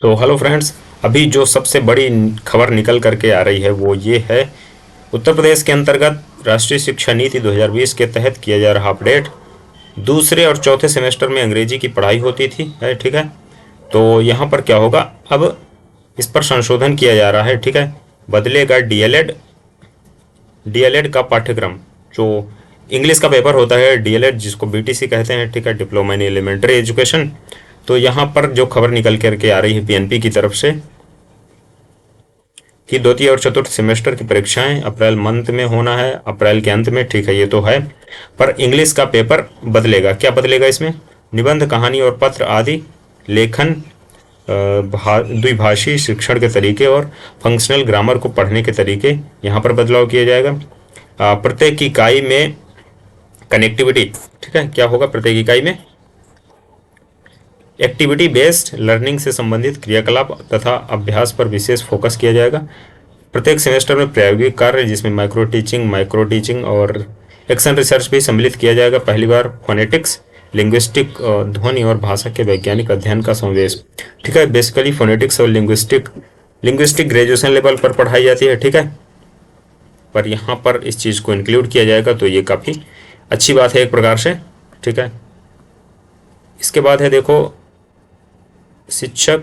तो hello friends. अभी जो सबसे बड़ी खबर निकल करके आ रही है वो ये है। उत्तर प्रदेश के अंतर्गत राष्ट्रीय शिक्षा नीति 2020 के तहत किया जा रहा अपडेट। दूसरे और चौथे सेमेस्टर में अंग्रेजी की पढ़ाई होती थी है, ठीक है। तो यहाँ पर क्या होगा, अब इस पर संशोधन किया जा रहा है, ठीक है। बदलेगा डीएलएड डीएलएड का पाठ्यक्रम। जो इंग्लिश का पेपर होता है डीएलएड, जिसको बीटीसी कहते हैं, ठीक है, डिप्लोमा इन एलिमेंट्री एजुकेशन। तो यहाँ पर जो खबर निकल करके आ रही है पीएनपी की तरफ से कि द्वितीय और चतुर्थ सेमेस्टर की परीक्षाएं अप्रैल मंथ में होना है, अप्रैल के अंत में, ठीक है, ये तो है। पर इंग्लिश का पेपर बदलेगा। क्या बदलेगा इसमें? निबंध, कहानी और पत्र आदि लेखन, द्विभाषी शिक्षण के तरीके और फंक्शनल ग्रामर को पढ़ने के तरीके, यहाँ पर बदलाव किया जाएगा। प्रत्येक इकाई में कनेक्टिविटी, ठीक है, क्या होगा प्रत्येक इकाई में? एक्टिविटी बेस्ड लर्निंग से संबंधित क्रियाकलाप तथा अभ्यास पर विशेष फोकस किया जाएगा। प्रत्येक सेमेस्टर में प्रायोगिक कार्य जिसमें माइक्रो टीचिंग और एक्शन रिसर्च भी सम्मिलित किया जाएगा। पहली बार फोनेटिक्स, लिंग्विस्टिक, ध्वनि और भाषा के वैज्ञानिक अध्ययन का समावेश, ठीक है। बेसिकली फोनेटिक्स और लिंग्विस्टिक ग्रेजुएशन लेवल पर पढ़ाई जाती है, ठीक है। पर यहाँ पर इस चीज़ को इंक्लूड किया जाएगा, तो ये काफ़ी अच्छी बात है एक प्रकार से, ठीक है। इसके बाद है देखो, शिक्षक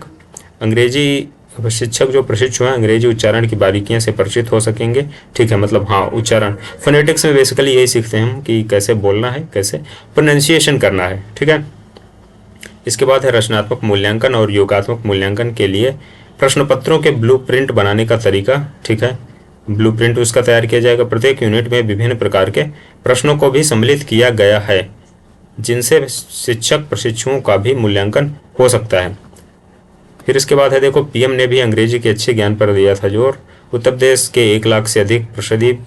जो प्रशिक्षु हैं अंग्रेजी उच्चारण की बारीकियों से परिचित हो सकेंगे, ठीक है। मतलब हाँ, उच्चारण फोनेटिक्स में बेसिकली यही सीखते हैं हम कि कैसे बोलना है, कैसे प्रोनाउंसिएशन करना है, ठीक है। इसके बाद है रचनात्मक मूल्यांकन और योगात्मक मूल्यांकन के लिए प्रश्न पत्रों के ब्लूप्रिंट बनाने का तरीका, ठीक है। ब्लूप्रिंट उसका तैयार किया जाएगा। प्रत्येक यूनिट में विभिन्न प्रकार के प्रश्नों को भी सम्मिलित किया गया है जिनसे शिक्षक प्रशिक्षुओं का भी मूल्यांकन हो सकता है। फिर इसके बाद है देखो, पीएम ने भी अंग्रेजी के अच्छे ज्ञान पर दिया था जोर। उत्तर प्रदेश के 1 लाख से अधिक प्रसिद्ध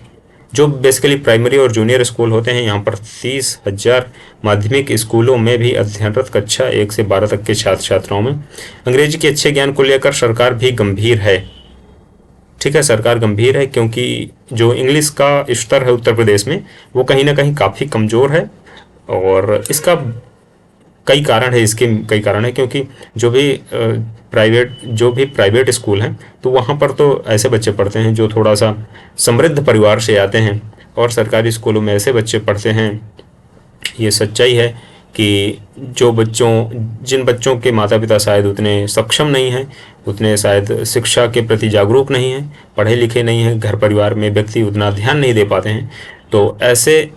जो बेसिकली प्राइमरी और जूनियर स्कूल होते हैं, यहाँ पर 30,000 माध्यमिक स्कूलों में भी अध्ययनरत कक्षा 1 से 12 तक के छात्र छात्राओं में अंग्रेजी के अच्छे ज्ञान को लेकर सरकार भी गंभीर है, ठीक है। सरकार गंभीर है क्योंकि जो इंग्लिश का स्तर है उत्तर प्रदेश में वो कहीं ना कहीं काफ़ी कमज़ोर है। और इसका कई कारण है क्योंकि जो भी प्राइवेट स्कूल हैं तो वहाँ पर तो ऐसे बच्चे पढ़ते हैं जो थोड़ा सा समृद्ध परिवार से आते हैं, और सरकारी स्कूलों में ऐसे बच्चे पढ़ते हैं। ये सच्चाई है कि जिन बच्चों के माता पिता शायद उतने सक्षम नहीं हैं, उतने शायद शिक्षा के प्रति जागरूक नहीं हैं, पढ़े लिखे नहीं हैं, घर परिवार में व्यक्ति उतना ध्यान नहीं दे पाते हैं, तो ऐसे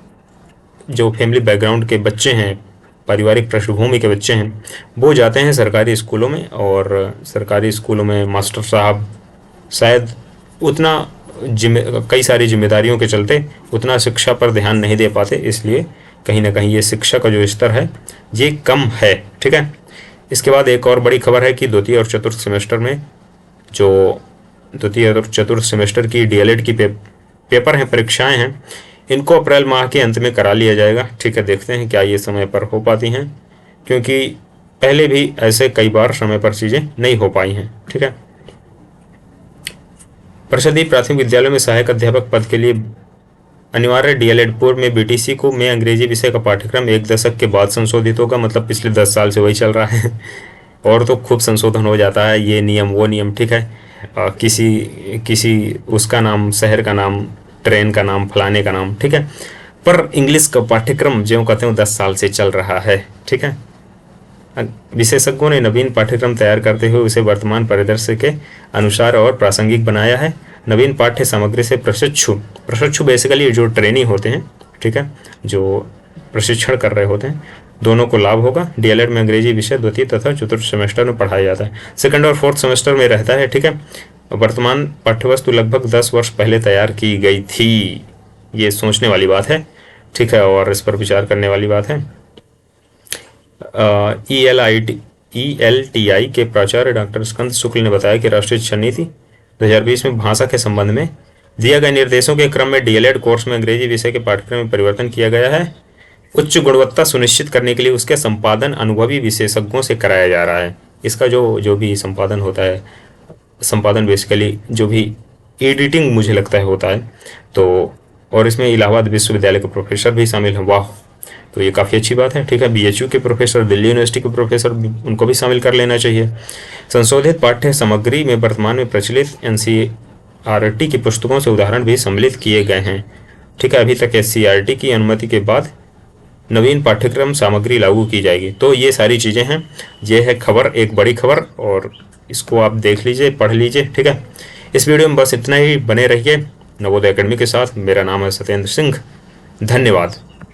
जो फैमिली बैकग्राउंड के बच्चे हैं, पारिवारिक पृष्ठभूमि के बच्चे हैं, वो जाते हैं सरकारी स्कूलों में। और सरकारी स्कूलों में मास्टर साहब शायद उतना कई सारी जिम्मेदारियों के चलते उतना शिक्षा पर ध्यान नहीं दे पाते, इसलिए कहीं ना कहीं ये शिक्षा का जो स्तर है ये कम है, ठीक है। इसके बाद एक और बड़ी खबर है कि द्वितीय और चतुर्थ सेमेस्टर की डीएलएड की पेपर हैं, परीक्षाएं हैं, इनको अप्रैल माह के अंत में करा लिया जाएगा, ठीक है। देखते हैं क्या ये समय पर हो पाती हैं, क्योंकि पहले भी ऐसे कई बार समय पर चीज़ें नहीं हो पाई हैं, ठीक है। परिषदीय प्राथमिक विद्यालय में सहायक अध्यापक पद के लिए अनिवार्य डीएलएड पूर्व में बीटीसी को में अंग्रेजी विषय का पाठ्यक्रम 1 दशक के बाद संशोधित होगा। मतलब पिछले 10 साल से वही चल रहा है और तो खूब संशोधन हो जाता है, ये नियम वो नियम, ठीक है। किसी उसका नाम, शहर का नाम, ट्रेन का नाम, फलाने का नाम, ठीक है। पर इंग्लिश का पाठ्यक्रम जो कहते हैं 10 साल से चल रहा है, ठीक है। विशेषज्ञों ने नवीन पाठ्यक्रम तैयार करते हुए उसे वर्तमान परिदृश्य के अनुसार और प्रासंगिक बनाया है। नवीन पाठ्य सामग्री से प्रशिक्षु बेसिकली जो ट्रेनी होते हैं, ठीक है, जो प्रशिक्षण कर रहे होते हैं, दोनों को लाभ होगा। डीएलएड में अंग्रेजी विषय द्वितीय तथा चतुर्थ सेमेस्टर में पढ़ाया जाता है, सेकंड और फोर्थ सेमेस्टर में रहता है, ठीक है। वर्तमान पाठ्यवस्तु लगभग 10 वर्ष पहले तैयार की गई थी। ये सोचने वाली बात है, ठीक है, और इस पर विचार करने वाली बात है। ELTI के प्राचार्य डॉक्टर स्कंद शुक्ल ने बताया कि राष्ट्रीय शिक्षा नीति 2020 में भाषा के संबंध में दिए गए निर्देशों के क्रम में डीएलएड कोर्स में अंग्रेजी विषय के पाठ्यक्रम में परिवर्तन किया गया है। उच्च गुणवत्ता सुनिश्चित करने के लिए उसके संपादन अनुभवी विशेषज्ञों से कराया जा रहा है। इसका जो भी संपादन होता है, संपादन बेसिकली जो भी एडिटिंग मुझे लगता है होता है, तो और इसमें इलाहाबाद विश्वविद्यालय के प्रोफेसर भी शामिल हैं। वाह, तो ये काफ़ी अच्छी बात है। ठीक है, BHU के प्रोफेसर, दिल्ली यूनिवर्सिटी के प्रोफेसर, उनको भी शामिल कर लेना चाहिए। संशोधित पाठ्य सामग्री में वर्तमान में प्रचलित NCERT की पुस्तकों से उदाहरण भी सम्मिलित किए गए हैं। ठीक है, अभी तक SCERT की अनुमति के बाद नवीन पाठ्यक्रम सामग्री लागू की जाएगी। तो ये सारी चीज़ें हैं, ये है खबर, एक बड़ी खबर, और इसको आप देख लीजिए, पढ़ लीजिए। ठीक है, इस वीडियो में बस इतना ही। बने रहिए नवोदय एकेडमी के साथ। मेरा नाम है सत्येंद्र सिंह। धन्यवाद।